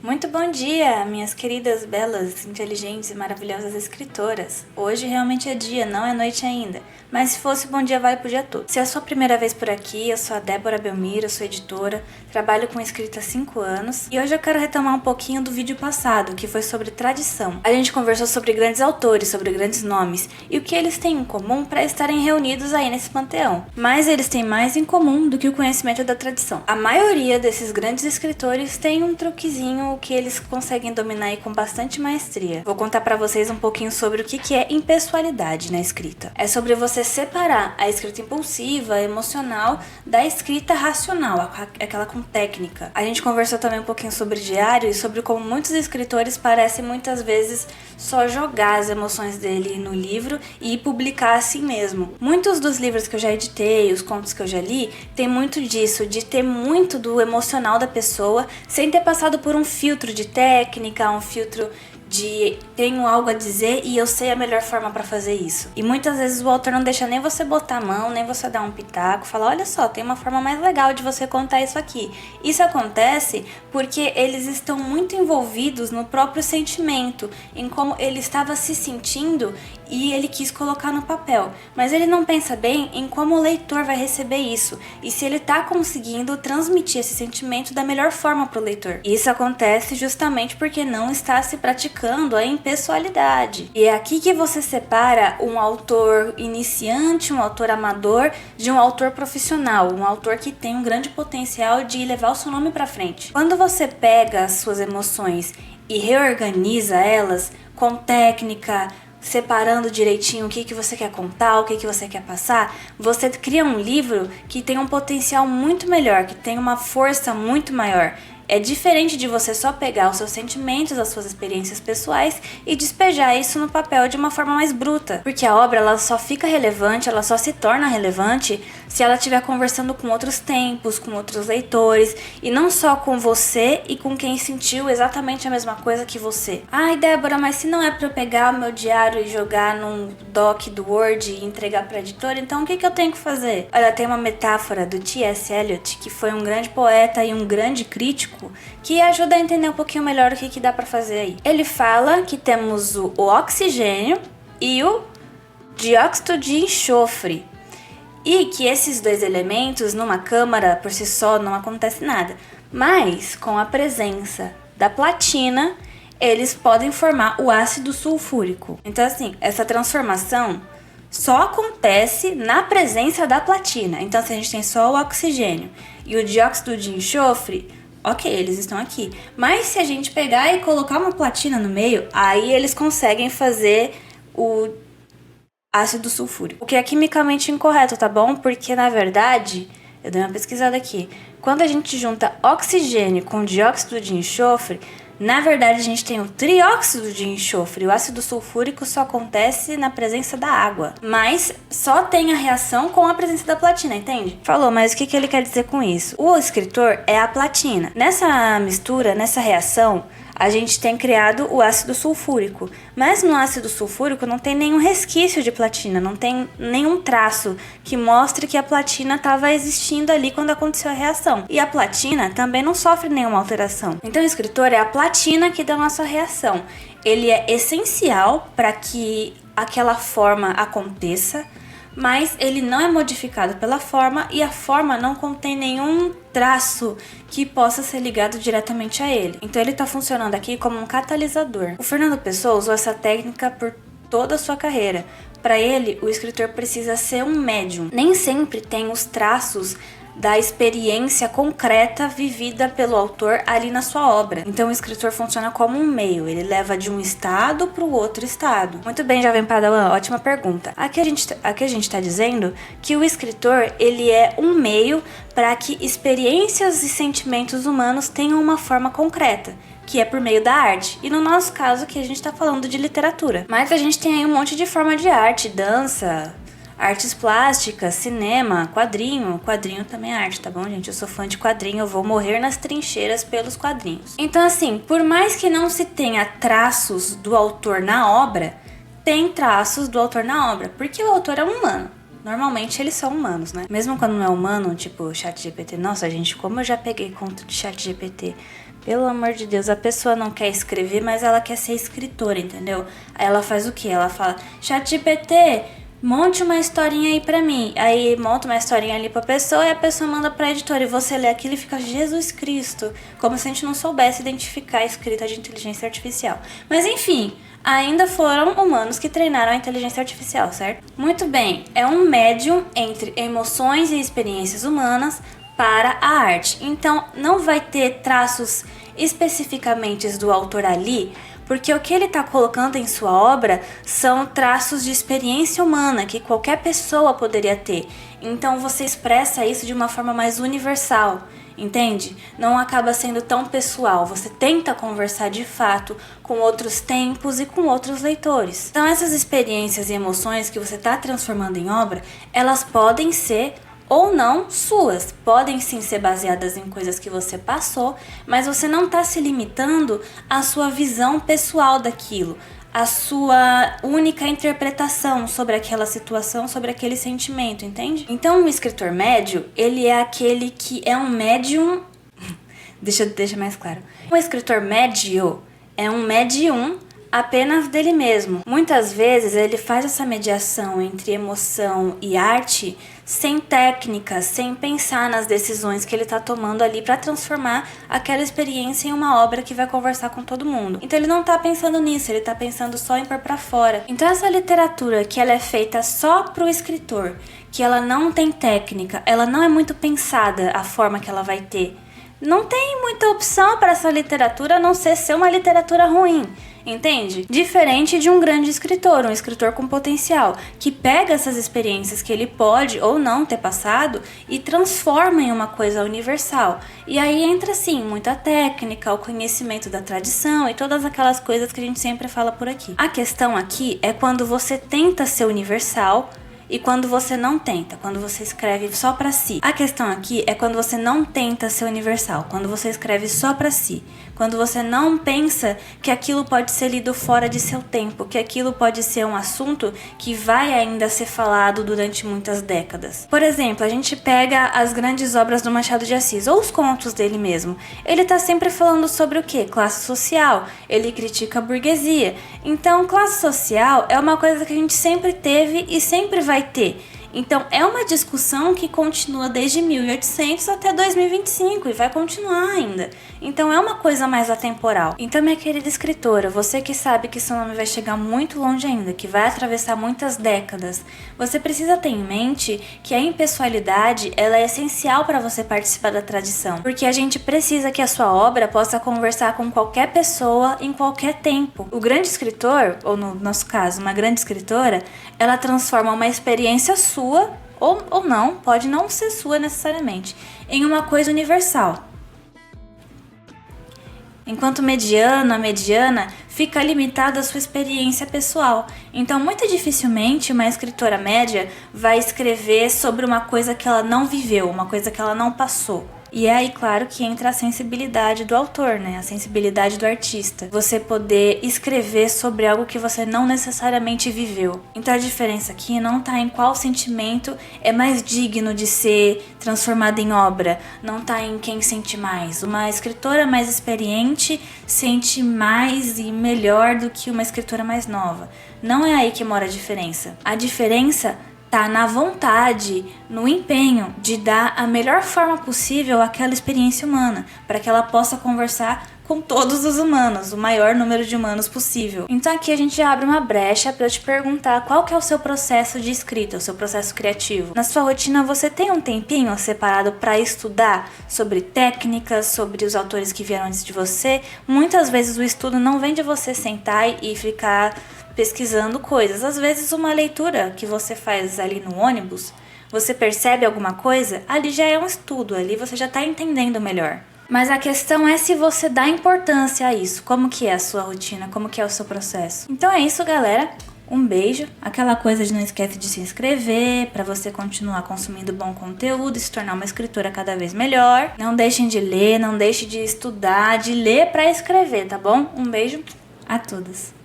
Muito bom dia, minhas queridas, belas, inteligentes e maravilhosas escritoras. Hoje realmente é dia, não é noite ainda. Mas se fosse bom dia, vale pro dia todo. Se é a sua primeira vez por aqui, eu sou a Débora Belmiro, sou editora, trabalho com escrita há 5 anos. E hoje eu quero retomar um pouquinho do vídeo passado, que foi sobre tradição. A gente conversou sobre grandes autores, sobre grandes nomes, e o que eles têm em comum para estarem reunidos aí nesse panteão. Mas eles têm mais em comum do que o conhecimento da tradição. A maioria desses grandes escritores tem um truquezinho que eles conseguem dominar aí com bastante maestria. Vou contar pra vocês um pouquinho sobre o que é impessoalidade na escrita. É sobre você separar a escrita impulsiva, emocional, da escrita racional, aquela com técnica. A gente conversou também um pouquinho sobre diário e sobre como muitos escritores parecem muitas vezes só jogar as emoções dele no livro e publicar assim mesmo. Muitos dos livros que eu já editei, os contos que eu já li, tem muito disso, de ter muito do emocional da pessoa, sem ter passado por um filtro de técnica, um filtro de tenho algo a dizer e eu sei a melhor forma pra fazer isso. E muitas vezes o autor não deixa nem você botar a mão, nem você dar um pitaco, falar, olha só, tem uma forma mais legal de você contar isso aqui. Isso acontece porque eles estão muito envolvidos no próprio sentimento, em como ele estava se sentindo e ele quis colocar no papel. Mas ele não pensa bem em como o leitor vai receber isso e se ele tá conseguindo transmitir esse sentimento da melhor forma pro leitor. Isso acontece justamente porque não está se praticando a impessoalidade. E é aqui que você separa um autor iniciante, um autor amador, de um autor profissional, um autor que tem um grande potencial de levar o seu nome pra frente. Quando você pega as suas emoções e reorganiza elas com técnica, separando direitinho o que você quer contar, o que você quer passar, você cria um livro que tem um potencial muito melhor, que tem uma força muito maior. É diferente de você só pegar os seus sentimentos, as suas experiências pessoais e despejar isso no papel de uma forma mais bruta. Porque a obra ela só fica relevante, ela só se torna relevante se ela estiver conversando com outros tempos, com outros leitores e não só com você e com quem sentiu exatamente a mesma coisa que você. Ai, Débora, mas se não é pra eu pegar o meu diário e jogar num doc do Word e entregar pra editora, então o que eu tenho que fazer? Olha, tem uma metáfora do T.S. Eliot, que foi um grande poeta e um grande crítico, que ajuda a entender um pouquinho melhor o que dá pra fazer aí. Ele fala que temos o oxigênio e o dióxido de enxofre. E que esses dois elementos, numa câmara por si só, não acontece nada. Mas, com a presença da platina, eles podem formar o ácido sulfúrico. Então, assim, essa transformação só acontece na presença da platina. Então, se a gente tem só o oxigênio e o dióxido de enxofre, ok, eles estão aqui. Mas se a gente pegar e colocar uma platina no meio, aí eles conseguem fazer o ácido sulfúrico. O que é quimicamente incorreto, tá bom? Porque, na verdade, eu dei uma pesquisada aqui. Quando a gente junta oxigênio com dióxido de enxofre, na verdade a gente tem o trióxido de enxofre. O ácido sulfúrico só acontece na presença da água. Mas só tem a reação com a presença da platina, entende? Falou, mas o que ele quer dizer com isso? O escritor é a platina. Nessa mistura, nessa reação, a gente tem criado o ácido sulfúrico. Mas no ácido sulfúrico não tem nenhum resquício de platina, não tem nenhum traço que mostre que a platina estava existindo ali quando aconteceu a reação. E a platina também não sofre nenhuma alteração. Então o escritor é a platina que dá a nossa reação. Ele é essencial para que aquela forma aconteça, mas ele não é modificado pela forma e a forma não contém nenhum traço que possa ser ligado diretamente a ele. Então ele está funcionando aqui como um catalisador. O Fernando Pessoa usou essa técnica por toda a sua carreira. Para ele, o escritor precisa ser um médium. Nem sempre tem os traços da experiência concreta vivida pelo autor ali na sua obra. Então o escritor funciona como um meio, ele leva de um estado para o outro estado. Muito bem, Jovem Padawan, ótima pergunta. Aqui a gente está dizendo que o escritor ele é um meio para que experiências e sentimentos humanos tenham uma forma concreta, que é por meio da arte. E no nosso caso aqui a gente está falando de literatura. Mas a gente tem aí um monte de forma de arte, dança, artes plásticas, cinema, quadrinho. Quadrinho também é arte, tá bom, gente? Eu sou fã de quadrinho, eu vou morrer nas trincheiras pelos quadrinhos. Então, assim, por mais que não se tenha traços do autor na obra, tem traços do autor na obra, porque o autor é um humano. Normalmente eles são humanos, né? Mesmo quando não é humano, tipo ChatGPT. Nossa, gente, como eu já peguei conta de ChatGPT. Pelo amor de Deus, a pessoa não quer escrever, mas ela quer ser escritora, entendeu? Aí ela faz o quê? Ela fala, ChatGPT, monte uma historinha aí pra mim. Aí monta uma historinha ali pra pessoa e a pessoa manda pra editora. E você lê aquilo e fica, Jesus Cristo. Como se a gente não soubesse identificar a escrita de inteligência artificial. Mas enfim, ainda foram humanos que treinaram a inteligência artificial, certo? Muito bem, é um médium entre emoções e experiências humanas para a arte. Então, não vai ter traços especificamente do autor ali, porque o que ele está colocando em sua obra são traços de experiência humana que qualquer pessoa poderia ter. Então, você expressa isso de uma forma mais universal, entende? Não acaba sendo tão pessoal. Você tenta conversar de fato com outros tempos e com outros leitores. Então, essas experiências e emoções que você está transformando em obra, elas podem ser ou não suas, podem sim ser baseadas em coisas que você passou, mas você não está se limitando à sua visão pessoal daquilo, à sua única interpretação sobre aquela situação, sobre aquele sentimento, entende? Então, um escritor médio, ele é aquele que é um médium... Deixa mais claro. Um escritor médio é um médium apenas dele mesmo. Muitas vezes ele faz essa mediação entre emoção e arte sem técnica, sem pensar nas decisões que ele está tomando ali para transformar aquela experiência em uma obra que vai conversar com todo mundo. Então ele não está pensando nisso, ele está pensando só em pôr para fora. Então essa literatura que ela é feita só para o escritor, que ela não tem técnica, ela não é muito pensada a forma que ela vai ter. Não tem muita opção para essa literatura a não ser uma literatura ruim, entende? Diferente de um grande escritor, um escritor com potencial, que pega essas experiências que ele pode ou não ter passado e transforma em uma coisa universal. E aí entra sim muita técnica, o conhecimento da tradição e todas aquelas coisas que a gente sempre fala por aqui. A questão aqui é quando você tenta ser universal e quando você não tenta, quando você escreve só pra si. A questão aqui é quando você não tenta ser universal, quando você escreve só pra si, quando você não pensa que aquilo pode ser lido fora de seu tempo, que aquilo pode ser um assunto que vai ainda ser falado durante muitas décadas. Por exemplo, a gente pega as grandes obras do Machado de Assis, ou os contos dele mesmo. Ele tá sempre falando sobre o quê? Classe social. Ele critica a burguesia. Então, classe social é uma coisa que a gente sempre teve e sempre vai ter. Então, é uma discussão que continua desde 1800 até 2025 e vai continuar ainda. Então, é uma coisa mais atemporal. Então, minha querida escritora, você que sabe que seu nome vai chegar muito longe ainda, que vai atravessar muitas décadas, você precisa ter em mente que a impessoalidade, ela é essencial para você participar da tradição, porque a gente precisa que a sua obra possa conversar com qualquer pessoa em qualquer tempo. O grande escritor, ou no nosso caso, uma grande escritora, ela transforma uma experiência sua, ou não, pode não ser sua necessariamente, em uma coisa universal. Enquanto mediano, a mediana fica limitada à sua experiência pessoal. Então, muito dificilmente uma escritora média vai escrever sobre uma coisa que ela não viveu, uma coisa que ela não passou. E é aí, claro, que entra a sensibilidade do autor, né? A sensibilidade do artista. Você poder escrever sobre algo que você não necessariamente viveu. Então a diferença aqui não tá em qual sentimento é mais digno de ser transformado em obra. Não tá em quem sente mais. Uma escritora mais experiente sente mais e melhor do que uma escritora mais nova. Não é aí que mora a diferença. A diferença tá na vontade, no empenho de dar a melhor forma possível àquela experiência humana, para que ela possa conversar com todos os humanos, o maior número de humanos possível. Então aqui a gente já abre uma brecha para eu te perguntar qual que é o seu processo de escrita, o seu processo criativo. Na sua rotina você tem um tempinho separado para estudar sobre técnicas, sobre os autores que vieram antes de você? Muitas vezes o estudo não vem de você sentar e ficar pesquisando coisas. Às vezes uma leitura que você faz ali no ônibus, você percebe alguma coisa, ali já é um estudo, ali você já está entendendo melhor. Mas a questão é se você dá importância a isso, como que é a sua rotina, como que é o seu processo. Então é isso, galera. Um beijo. Aquela coisa de não esquece de se inscrever para você continuar consumindo bom conteúdo e se tornar uma escritora cada vez melhor. Não deixem de ler, não deixem de estudar, de ler para escrever, tá bom? Um beijo a todas.